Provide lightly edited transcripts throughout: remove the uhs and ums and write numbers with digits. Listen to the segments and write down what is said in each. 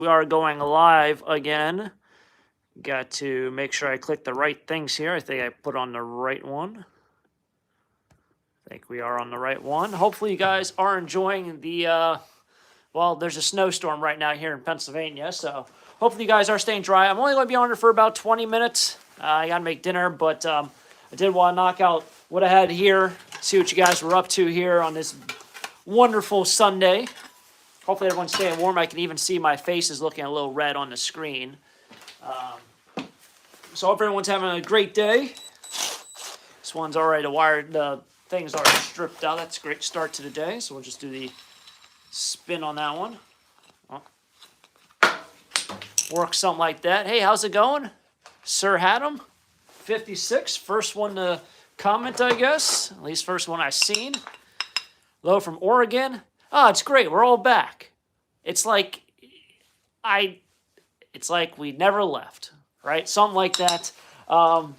We are going live again. Got to make sure I click the right things here. I think I put on the right one. I think we are on the right one. Hopefully you guys are enjoying the, well, there's a snowstorm right now here in Pennsylvania, so hopefully you guys are staying dry. I'm only going to be on here for about 20 minutes. I got to make dinner, but I did want to knock out what I had here, see what you guys were up to here on this wonderful Sunday. Hopefully everyone's staying warm. I can even see my face is looking a little red on the screen. So hope everyone's having a great day. This one's already wired. The things are stripped out. That's a great start to the day. So we'll just do the spin on that one. Work something like that. Hey, how's it going? Sir Haddam, 56. First one to comment, I guess. At least first one I've seen. Hello from Oregon. Oh, it's great. We're all back. It's like we never left, right? Something like that. That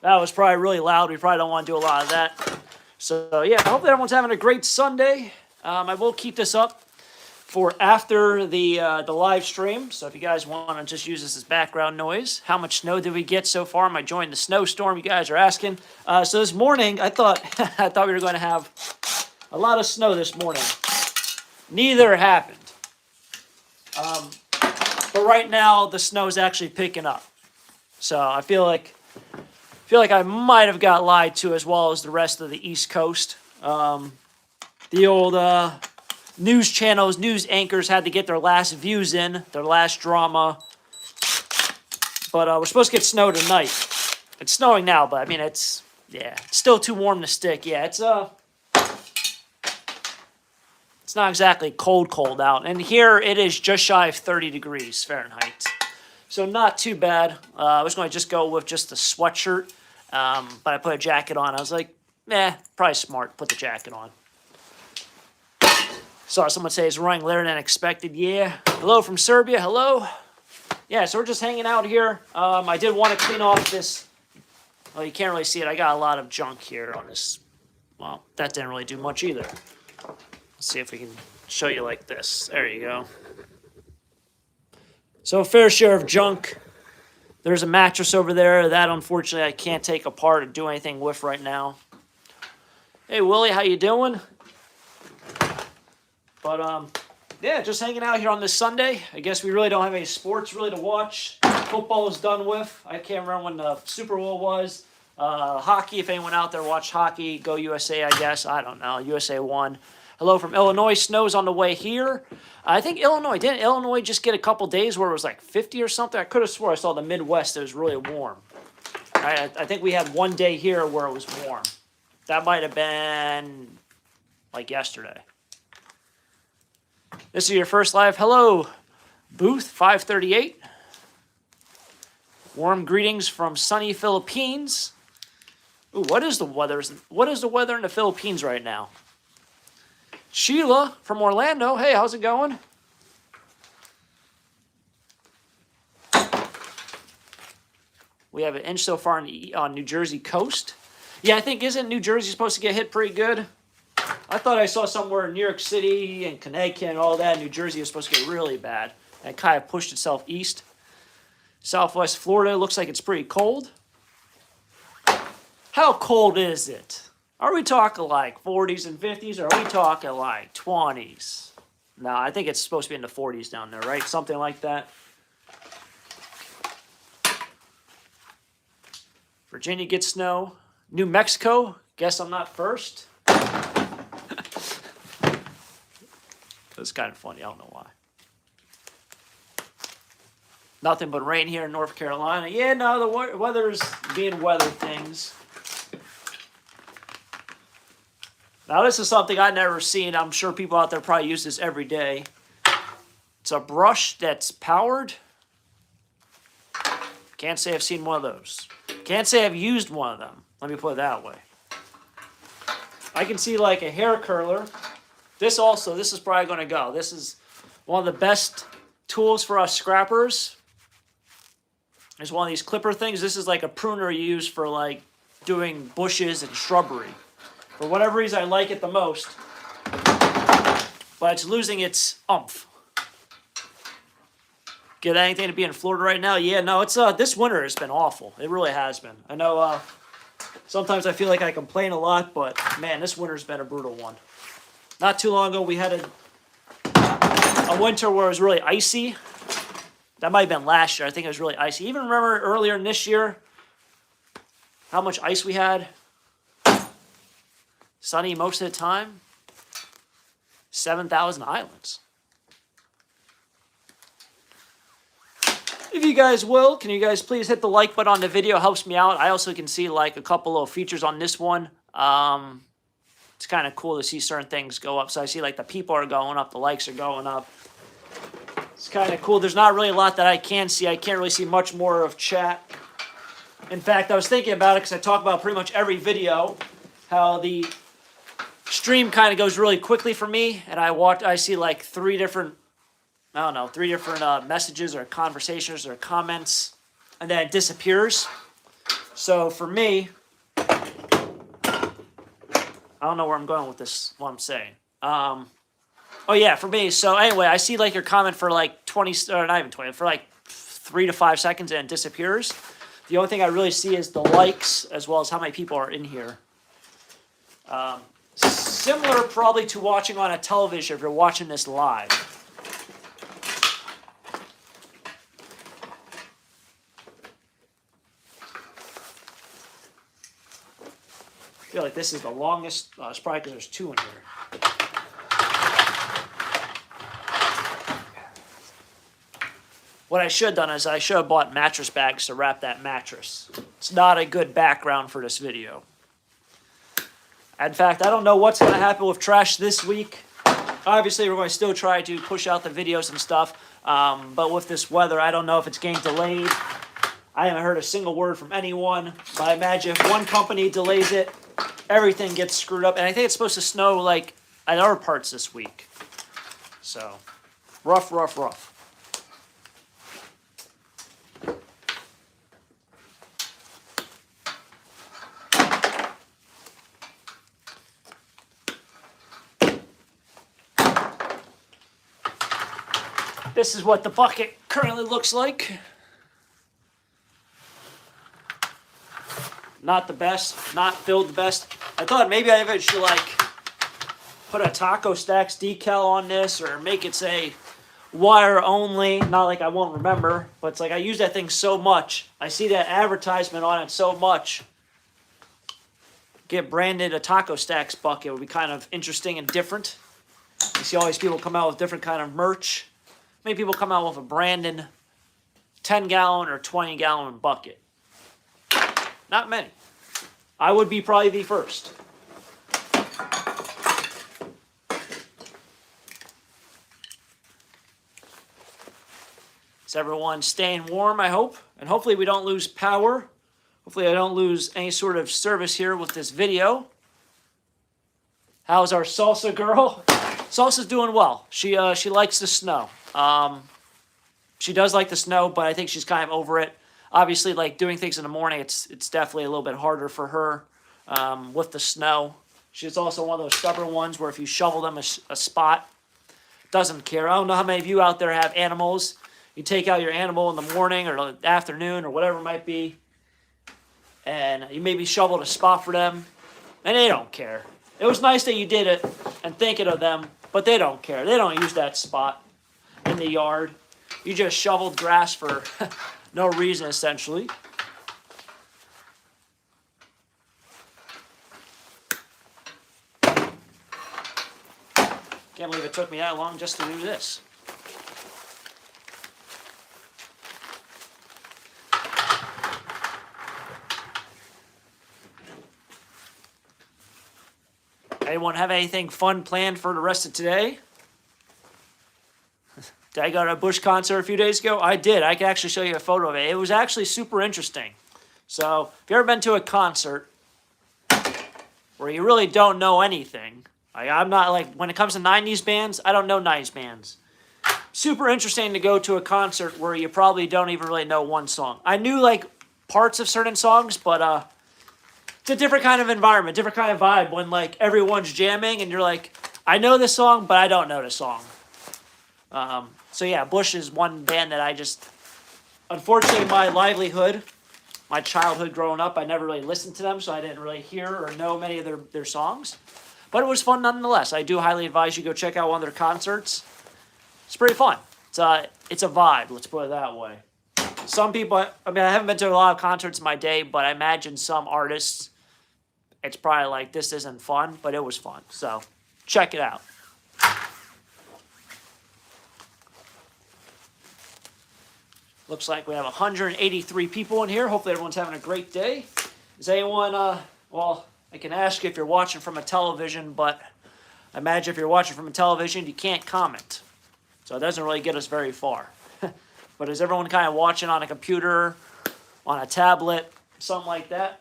was probably really loud. We probably don't want to do a lot of that. So yeah, I hope everyone's having a great Sunday. I will keep this up for after the live stream. So if you guys want to just use this as background noise. How much snow did we get so far? Am I joining the snowstorm? You guys are asking. So this morning, I thought we were going to have a lot of snow this morning. Neither happened. But right now, the snow is actually picking up. So I feel like I might have got lied to as well as the rest of the East Coast. The old news channels, news anchors had to get their last views in, their last drama. But we're supposed to get snow tonight. It's snowing now, but I mean, it's still too warm to stick. Yeah, it's not exactly cold out. And here it is just shy of 30 degrees Fahrenheit. So not too bad. I was going to just go with just a sweatshirt, but I put a jacket on. I was like, probably smart, put the jacket on. Saw someone say it's running later than expected. Yeah. Hello from Serbia. Hello. Yeah, so we're just hanging out here. I did want to clean off this. Well, you can't really see it. I got a lot of junk here on this. Well, that didn't really do much either. Let's see if we can show you like this. There you go. So a fair share of junk. There's a mattress over there. That, unfortunately, I can't take apart or do anything with right now. Hey, Willie, how you doing? But, yeah, just hanging out here on this Sunday. I guess we really don't have any sports really to watch. Football is done with. I can't remember when the Super Bowl was. Hockey, if anyone out there watched hockey, go USA, I guess. I don't know. USA won. Hello from Illinois. Snow's on the way here. I think didn't Illinois just get a couple days where it was like 50 or something? I could have swore I saw the Midwest. It was really warm. I think we had one day here where it was warm. That might have been like yesterday. This is your first live. Hello, Booth 538. Warm greetings from sunny Philippines. Ooh, what is the weather? What is the weather in the Philippines right now? Sheila from Orlando. Hey, how's it going? We have an inch so far on New Jersey coast. Yeah, I think, isn't New Jersey supposed to get hit pretty good? I thought I saw somewhere in New York City and Connecticut and all that. New Jersey is supposed to get really bad. And it kind of pushed itself east. Southwest Florida looks like it's pretty cold. How cold is it? Are we talking like 40s and 50s, or are we talking like 20s? No, I think it's supposed to be in the 40s down there, right? Something like that. Virginia gets snow. New Mexico, guess I'm not first. That's kind of funny. I don't know why. Nothing but rain here in North Carolina. Yeah, no, the weather's being weather things. Now, this is something I've never seen. I'm sure people out there probably use this every day. It's a brush that's powered. Can't say I've seen one of those. Can't say I've used one of them. Let me put it that way. I can see like a hair curler. This is probably going to go. This is one of the best tools for us scrappers. There's one of these clipper things. This is like a pruner you use for like doing bushes and shrubbery. For whatever reason, I like it the most. But it's losing its oomph. get anything to be in Florida right now? Yeah, no, it's this winter has been awful. It really has been. I know sometimes I feel like I complain a lot, but man, this winter's been a brutal one. Not too long ago, we had a winter where it was really icy. That might have been last year. I think it was really icy. Even remember earlier in this year how much ice we had? Sunny most of the time. 7,000 islands. If you guys will, can you guys please hit the like button on the video? It helps me out. I also can see like a couple of features on this one. It's kind of cool to see certain things go up. So I see like the people are going up, the likes are going up. It's kind of cool. There's not really a lot that I can see. I can't really see much more of chat. In fact, I was thinking about it because I talk about pretty much every video how the stream kind of goes really quickly for me, and I see like three different messages or conversations or comments, and then it disappears. So for me, I don't know where I'm going with this, what I'm saying. Oh yeah, for me. So anyway, I see like your comment for like 20, or not even 20, for like 3 to 5 seconds and it disappears. The only thing I really see is the likes as well as how many people are in here. Similar probably to watching on a television if you're watching this live. I feel like this is the longest. It's probably because there's 2 in here. What I should have done is I should have bought mattress bags to wrap that mattress. It's not a good background for this video. In fact, I don't know what's going to happen with trash this week. Obviously, we're going to still try to push out the videos and stuff. But with this weather, I don't know if it's getting delayed. I haven't heard a single word from anyone. But I imagine if one company delays it, everything gets screwed up. And I think it's supposed to snow like at other parts this week. So, rough, rough, rough. This is what the bucket currently looks like. Not the best, not filled the best. I thought maybe I even should like put a Taco Stacks decal on this or make it say wire only. Not like I won't remember, but it's like I use that thing so much. I see that advertisement on it so much. Get branded a Taco Stacks bucket would be kind of interesting and different. You see all these people come out with different kind of merch. Many people come out with a Brandon 10-gallon or 20-gallon bucket. Not many. I would be probably the first. Is everyone staying warm, I hope? And hopefully we don't lose power. Hopefully I don't lose any sort of service here with this video. How's our salsa girl? Salsa's doing well. She likes the snow. She does like the snow, but I think she's kind of over it. Obviously, like doing things in the morning, it's definitely a little bit harder for her with the snow. She's also one of those stubborn ones where if you shovel them a spot, doesn't care. I don't know how many of you out there have animals. You take out your animal in the morning or the afternoon or whatever it might be, and you maybe shoveled a spot for them, and they don't care. It was nice that you did it and thinking of them, but they don't care. They don't use that spot in the yard. You just shoveled grass for no reason, essentially. Can't believe it took me that long just to do this. Anyone have anything fun planned for the rest of today? Did I go to a Bush concert a few days ago? I did. I can actually show you a photo of it. It was actually super interesting. So, if you've ever been to a concert where you really don't know anything, I'm not like, when it comes to 90s bands, I don't know 90s bands. Super interesting to go to a concert where you probably don't even really know one song. I knew like parts of certain songs, but it's a different kind of environment, different kind of vibe when like everyone's jamming and you're like, I know this song, but I don't know this song. So yeah, Bush is one band that I just, unfortunately, my livelihood, my childhood growing up, I never really listened to them, so I didn't really hear or know many of their songs. But it was fun nonetheless. I do highly advise you go check out one of their concerts. It's pretty fun. It's a vibe, let's put it that way. Some people, I mean, I haven't been to a lot of concerts in my day, but I imagine some artists, it's probably like, this isn't fun, but it was fun. So, check it out. Looks like we have 183 people in here. Hopefully everyone's having a great day. Is anyone, well, I can ask you if you're watching from a television, but I imagine if you're watching from a television, you can't comment. So it doesn't really get us very far. But is everyone kind of watching on a computer, on a tablet, something like that?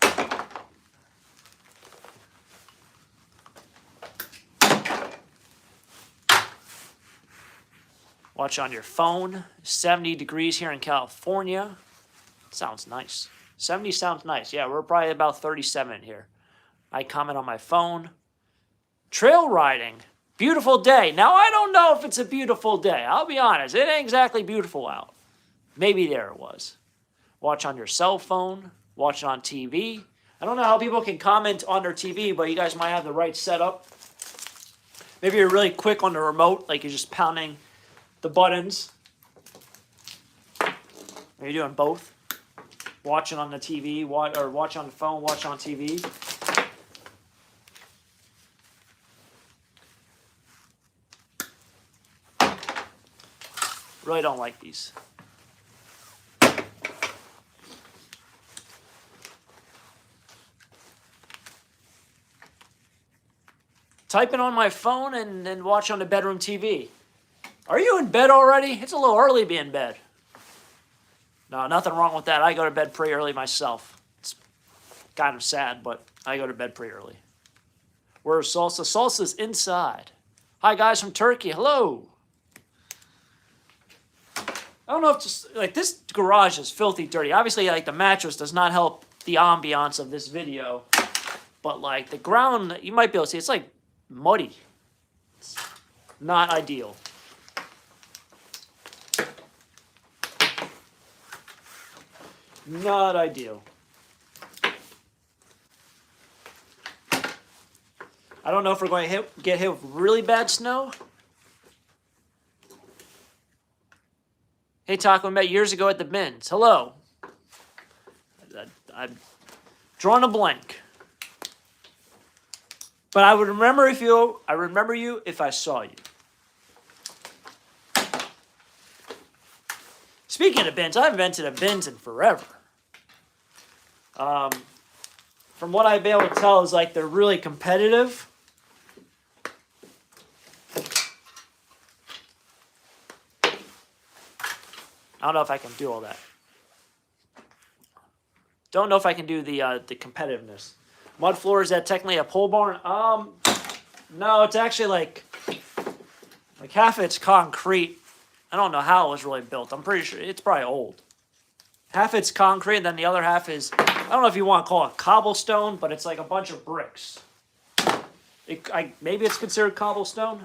Watch on your phone. 70 degrees here in California. Sounds nice. 70 sounds nice. Yeah, we're probably about 37 here. I comment on my phone. Trail riding. Beautiful day. Now, I don't know if it's a beautiful day. I'll be honest. It ain't exactly beautiful out. Maybe there it was. Watch on your cell phone. Watch it on TV. I don't know how people can comment on their TV, but you guys might have the right setup. Maybe you're really quick on the remote, like you're just pounding the buttons. Are you doing both? Watching on the TV, or watch on the phone, watch on TV. Really don't like these. Typing on my phone and then watch on the bedroom TV. Are you in bed already? It's a little early to be in bed. No, nothing wrong with that. I go to bed pretty early myself. It's kind of sad, but I go to bed pretty early. Where's Salsa? Salsa's inside. Hi, guys from Turkey. Hello. I don't know if just, like, this garage is filthy dirty. Obviously, like, the mattress does not help the ambiance of this video. But, like, the ground, you might be able to see, it's, like, muddy. It's not ideal. Not ideal. I don't know if we're going to get hit with really bad snow. Hey, Taco, I met years ago at the bins. Hello. I'm drawing a blank. But I would remember you if I saw you. Speaking of bins, I haven't been to the bins in forever. From what I've been able to tell is like they're really competitive. I don't know if I can do all that. Don't know if I can do the competitiveness. Mud floor, is that technically a pole barn? No, it's actually like half of it's concrete. I don't know how it was really built. I'm pretty sure it's probably old. Half it's concrete, and then the other half is, I don't know if you want to call it cobblestone, but it's like a bunch of bricks. Maybe it's considered cobblestone.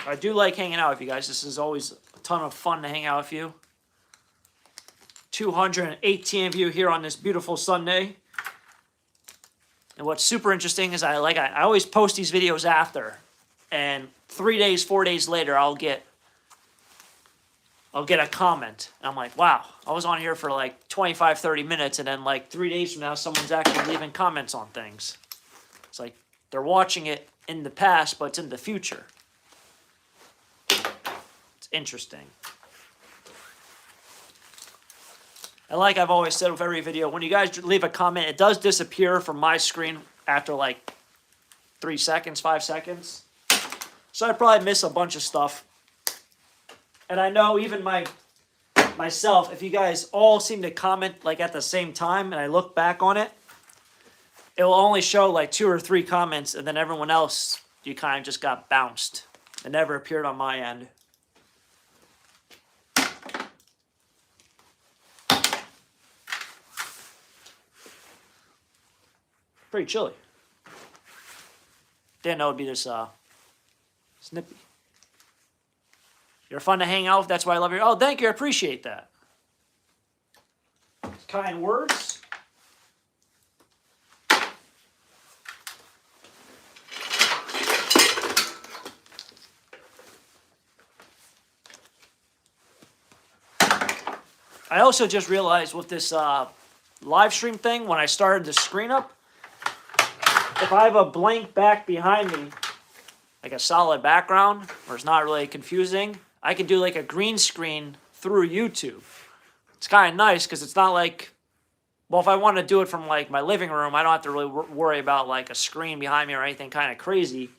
I do like hanging out with you guys. This is always a ton of fun to hang out with you. 218 of you here on this beautiful Sunday. And what's super interesting is I always post these videos after, and 3 days, 4 days later, I'll get a comment. And I'm like, wow, I was on here for like 25, 30 minutes, and then like 3 days from now, someone's actually leaving comments on things. It's like they're watching it in the past, but it's in the future. It's interesting. And like I've always said with every video, when you guys leave a comment, it does disappear from my screen after like 3 seconds, 5 seconds. So I probably miss a bunch of stuff. And I know even myself, if you guys all seem to comment like at the same time and I look back on it, it will only show like 2 or 3 comments, and then everyone else, you kind of just got bounced. It never appeared on my end. Pretty chilly. Didn't know it'd be this snippy. You're fun to hang out with. That's why I love you. Oh, thank you. I appreciate that. Kind words. I also just realized with this live stream thing, when I started the screen up, if I have a blank back behind me, like a solid background, where it's not really confusing, I can do like a green screen through YouTube. It's kind of nice because it's not like, well, if I want to do it from like my living room, I don't have to really worry about like a screen behind me or anything kind of crazy.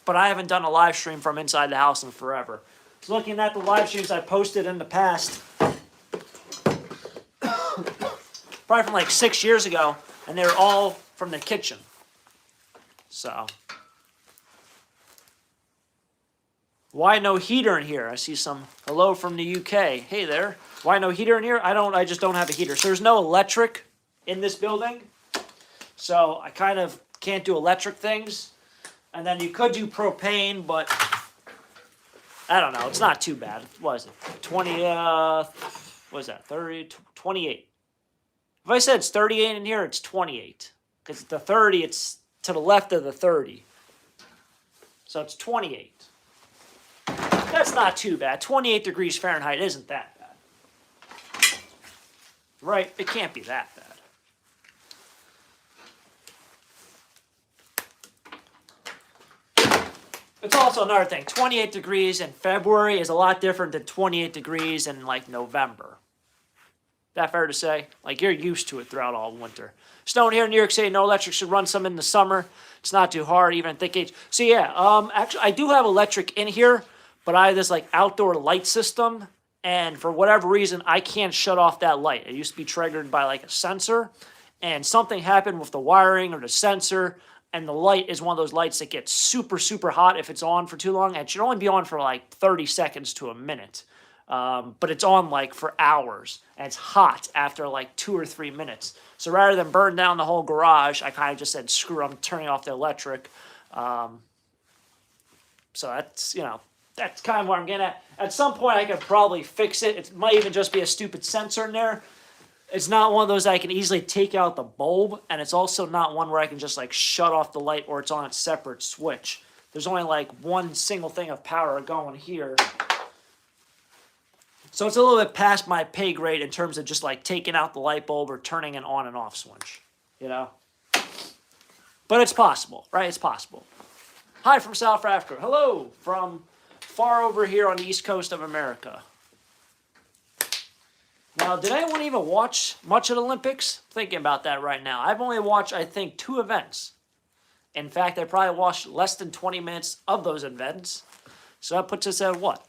But I haven't done a live stream from inside the house in forever. So looking at the live streams I posted in the past, probably from like 6 years ago, and they were all from the kitchen. So, why no heater in here? I see some hello from the UK. Hey there. Why no heater in here? I just don't have a heater. So there's no electric in this building. So I kind of can't do electric things. And then you could do propane, but I don't know. It's not too bad. What is it? 20, what is that? 30, 28. If I said it's 38 in here, it's 28. Because the 30, it's to the left of the 30. So it's 28. That's not too bad. 28 degrees Fahrenheit isn't that bad. Right? It can't be that bad. It's also another thing. 28 degrees in February is a lot different than 28 degrees in like November. That fair to say? Like, you're used to it throughout all winter. Snowing here in New York City, no electric, should run some in the summer. It's not too hard, even at thick age. So yeah, actually, I do have electric in here, but I have this like outdoor light system, and for whatever reason, I can't shut off that light. It used to be triggered by like a sensor, and something happened with the wiring or the sensor, and the light is one of those lights that gets super, super hot if it's on for too long. And it should only be on for like 30 seconds to a minute. But it's on like for hours, and it's hot after like 2 or 3 minutes. So rather than burn down the whole garage, I kind of just said, screw it, I'm turning off the electric. So that's, that's kind of what I'm getting at. At some point, I could probably fix it. It might even just be a stupid sensor in there. It's not one of those I can easily take out the bulb, and it's also not one where I can just like shut off the light or it's on a separate switch. There's only like one single thing of power going here. So it's a little bit past my pay grade in terms of just like taking out the light bulb or turning an on and off switch, But it's possible, right? It's possible. Hi from South Africa. Hello from far over here on the east coast of America. Now, did anyone even watch much of the Olympics? Thinking about that right now. I've only watched, I think, 2 events. In fact, I probably watched less than 20 minutes of those events. So that puts us at what?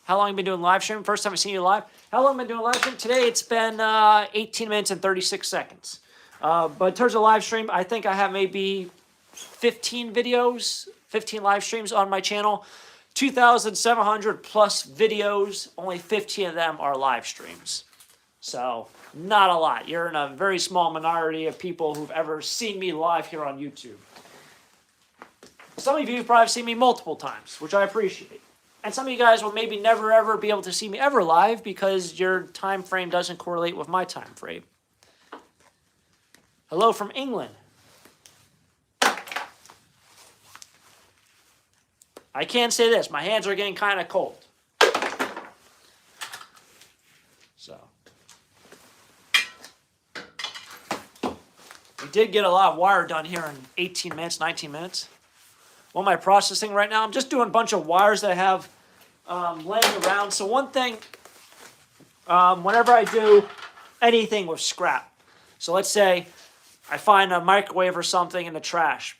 How long have you been doing live stream? First time I've seen you live. How long have you been doing live stream? Today it's been 18 minutes and 36 seconds. But in terms of live stream, I think I have maybe 15 videos, 15 live streams on my channel. 2,700 plus videos, only 15 of them are live streams. So, not a lot. You're in a very small minority of people who've ever seen me live here on YouTube. Some of you have probably seen me multiple times, which I appreciate. And some of you guys will maybe never ever be able to see me ever live because your time frame doesn't correlate with my time frame. Hello from England. I can say this, my hands are getting kind of cold. So. We did get a lot of wire done here in 18 minutes, 19 minutes. What am I processing right now? I'm just doing a bunch of wires that I have laying around. So one thing, whenever I do anything with scrap, so let's say I find a microwave or something in the trash.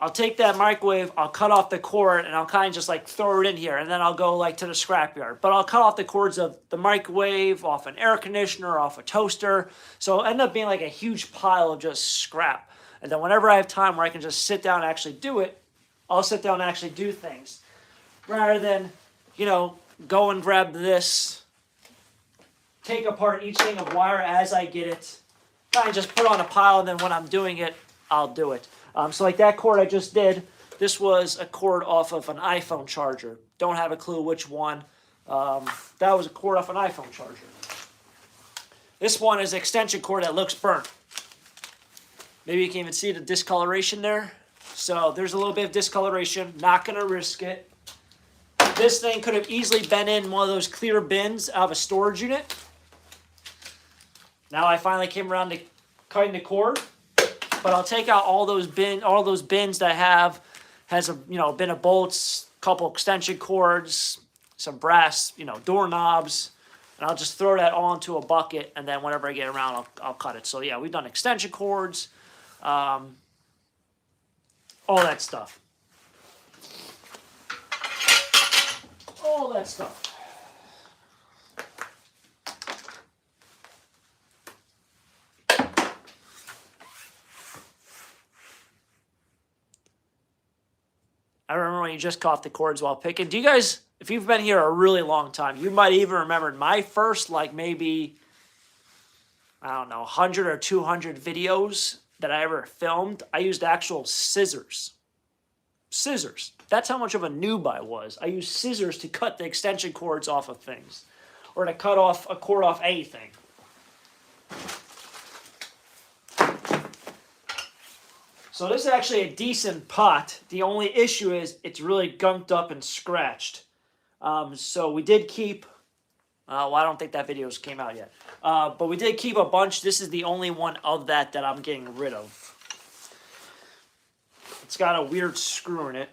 I'll take that microwave, I'll cut off the cord, and I'll kind of just like throw it in here, and then I'll go like to the scrapyard. But I'll cut off the cords of the microwave, off an air conditioner, off a toaster. So it'll end up being like a huge pile of just scrap. And then whenever I have time where I can just sit down and actually do it, I'll sit down and actually do things. Rather than, go and grab this, take apart each thing of wire as I get it, I just put on a pile, and then when I'm doing it, I'll do it. So like that cord I just did, this was a cord off of an iPhone charger. Don't have a clue which one. That was a cord off an iPhone charger. This one is an extension cord that looks burnt. Maybe you can even see the discoloration there. So there's a little bit of discoloration. Not going to risk it. This thing could have easily been in one of those clear bins out of a storage unit. Now I finally came around to cutting the cord. But I'll take out all those bins that has a bin of bolts, couple extension cords, some brass doorknobs, and I'll just throw that all into a bucket, and then whenever I get around, I'll cut it. So yeah, we've done extension cords, all that stuff, I remember when you just caught the cords while picking. Do you guys, if you've been here a really long time, you might even remember my first, maybe, I don't know, 100 or 200 videos that I ever filmed. I used actual scissors. Scissors. That's how much of a noob I was. I used scissors to cut the extension cords off of things, or to cut off a cord off anything. So this is actually a decent pot. The only issue is it's really gunked up and scratched. So we did keep, well, I don't think that video came out yet. But we did keep a bunch. This is the only one of that I'm getting rid of. It's got a weird screw in it.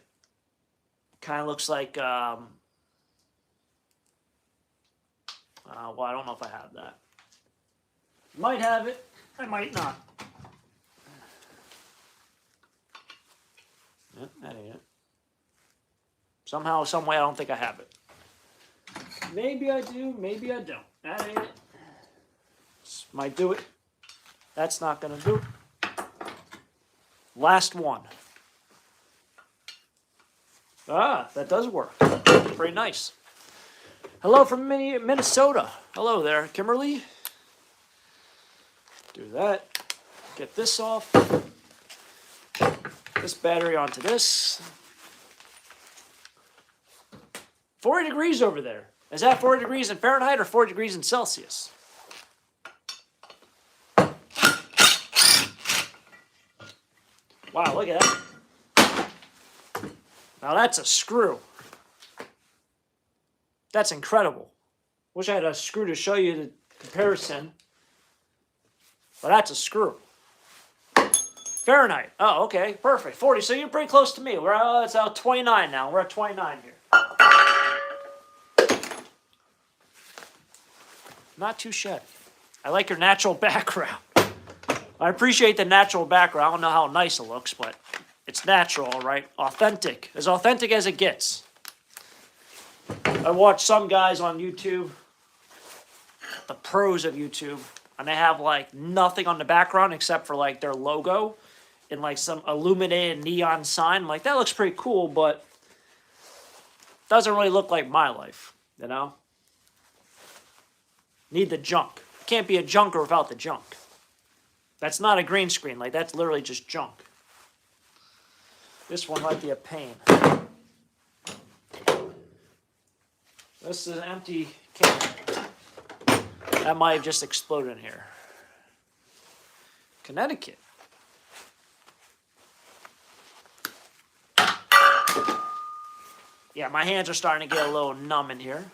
Kind of looks like, well, I don't know if I have that. Might have it. I might not. That ain't it. Somehow, some way, I don't think I have it. Maybe I do, maybe I don't. That ain't it. This might do it. That's not going to do it. Last one. Ah, that does work. Pretty nice. Hello from Minnesota. Hello there, Kimberly. Do that. Get this off. This battery onto this. 40 degrees over there. Is that 40 degrees in Fahrenheit or 40 degrees in Celsius? Wow, look at that. Now that's a screw. That's incredible. Wish I had a screw to show you the comparison. But that's a screw. Fahrenheit. Oh, okay. Perfect. 40. So you're pretty close to me. It's at 29 now. We're at 29 here. Not too shabby. I like your natural background. I appreciate the natural background. I don't know how nice it looks, but it's natural, all right? Authentic. As authentic as it gets. I watch some guys on YouTube, the pros of YouTube, and they have nothing on the background except for their logo and some illuminated neon sign. I'm like, that looks pretty cool, but doesn't really look like my life, you know? Need the junk. Can't be a junker without the junk. That's not a green screen. That's literally just junk. This one might be a pain. This is an empty can. That might have just exploded in here. Connecticut. Yeah, my hands are starting to get a little numb in here.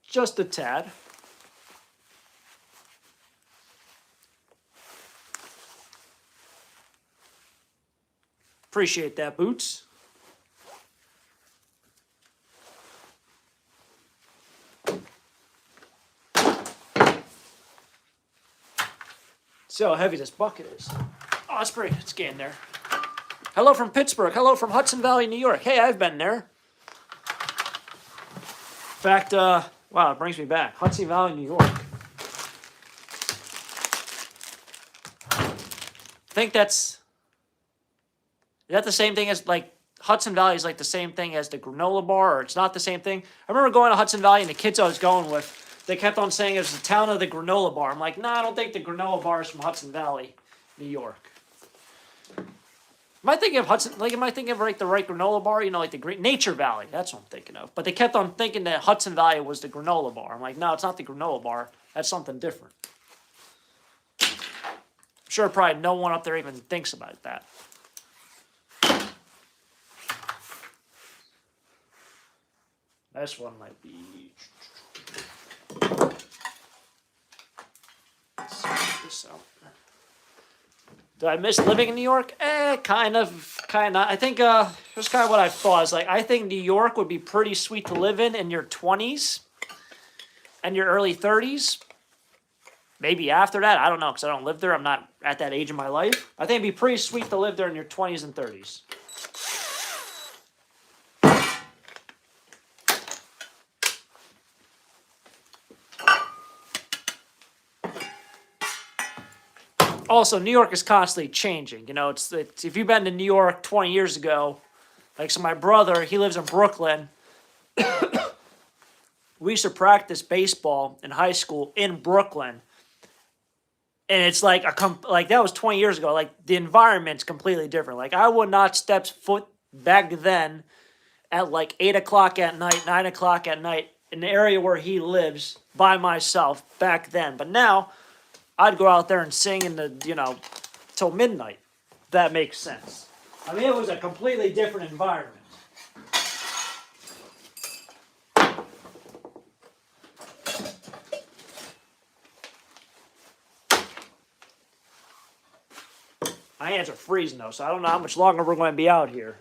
Just a tad. Appreciate that, Boots. See how heavy this bucket is. Oh, it's getting there. Hello from Pittsburgh. Hello from Hudson Valley, New York. Hey, I've been there. In fact, wow, it brings me back. Hudson Valley, New York. I think is that the same thing as, Hudson Valley is the same thing as the granola bar, or it's not the same thing? I remember going to Hudson Valley, and the kids I was going with, they kept on saying it was the town of the granola bar. I'm like, nah, I don't think the granola bar is from Hudson Valley, New York. Am I thinking of Hudson? Like, am I thinking of like the right granola bar? You know, like the Great Nature Valley. That's what I'm thinking of. But they kept on thinking that Hudson Valley was the granola bar. I'm like, no, it's not the granola bar. That's something different. I'm sure probably no one up there even thinks about that. This one might be. Let's check this out. Do I miss living in New York? Kind of. I think here's kind of what I thought. Is like I think New York would be pretty sweet to live in your 20s and your early 30s. Maybe after that, I don't know because I don't live there. I'm not at that age in my life. I think it'd be pretty sweet to live there in your 20s and 30s. Also, New York is constantly changing. You know, it's if you've been to New York 20 years ago, like so my brother, he lives in Brooklyn. We used to practice baseball in high school in Brooklyn. And it's like like that was 20 years ago. Like the environment's completely different. Like I would not step foot back then at like 8 o'clock at night, 9 o'clock at night in the area where he lives by myself back then. But now I'd go out there and sing in the, till midnight. If that makes sense. I mean, it was a completely different environment. My hands are freezing though, so I don't know how much longer we're going to be out here.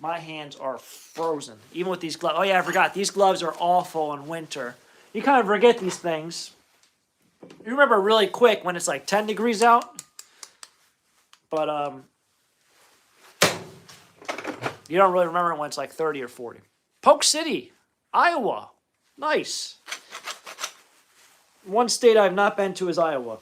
My hands are frozen, even with these gloves. Oh yeah, I forgot. These gloves are awful in winter. You kind of forget these things. You remember really quick when it's like 10 degrees out. But you don't really remember when it's like 30 or 40. Polk City, Iowa. Nice. One state I've not been to is Iowa.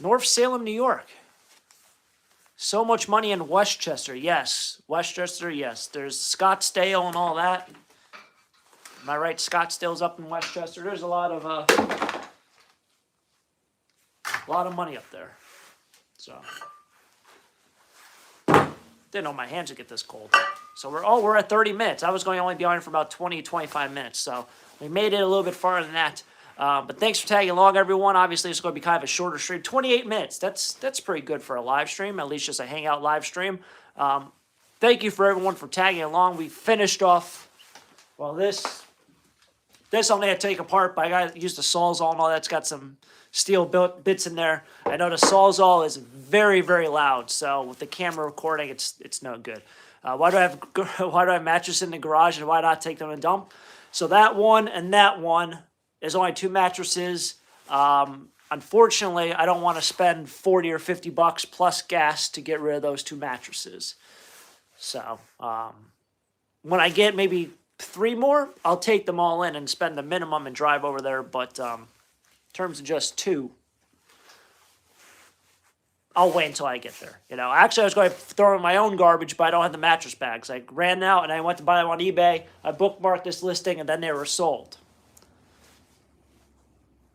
North Salem, New York. So much money in Westchester. Yes. Westchester, yes. There's Scottsdale and all that. Am I right? Scottsdale's up in Westchester. There's a lot of money up there. So didn't know my hands would get this cold. So we're at 30 minutes. I was going to only be on for about 20, 25 minutes. So we made it a little bit farther than that. But thanks for tagging along, everyone. Obviously, it's going to be kind of a shorter stream. 28 minutes. That's pretty good for a live stream, at least just a hangout live stream. Thank you for everyone for tagging along. We finished off, well, this I'm going to take apart, but I got to use the Sawzall and all that's got some steel bits in there. I know the Sawzall is very, very loud, so with the camera recording, it's no good. Why do I have mattress in the garage, and why not take them to dump? So that one and that one. There's only 2 mattresses. Unfortunately, I don't want to spend $40 or $50 plus gas to get rid of those 2 mattresses. So when I get maybe 3 more, I'll take them all in and spend the minimum and drive over there. But in terms of just 2, I'll wait until I get there. Actually, I was going to throw in my own garbage, but I don't have the mattress bags. I ran out and I went to buy them on eBay. I bookmarked this listing, and then they were sold.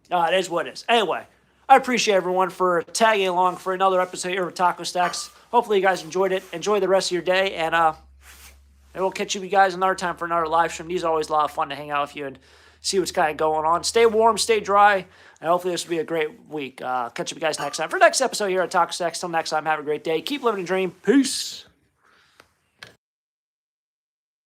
It is what it is. Anyway, I appreciate everyone for tagging along for another episode here of Taco Stacks. Hopefully you guys enjoyed it. Enjoy the rest of your day, and we'll catch you guys another time for another live stream. These are always a lot of fun to hang out with you and see what's kind of going on. Stay warm, stay dry, and hopefully this will be a great week. Catch you guys next time for the next episode here at Taco Stacks. Till next time, have a great day. Keep living a dream. Peace.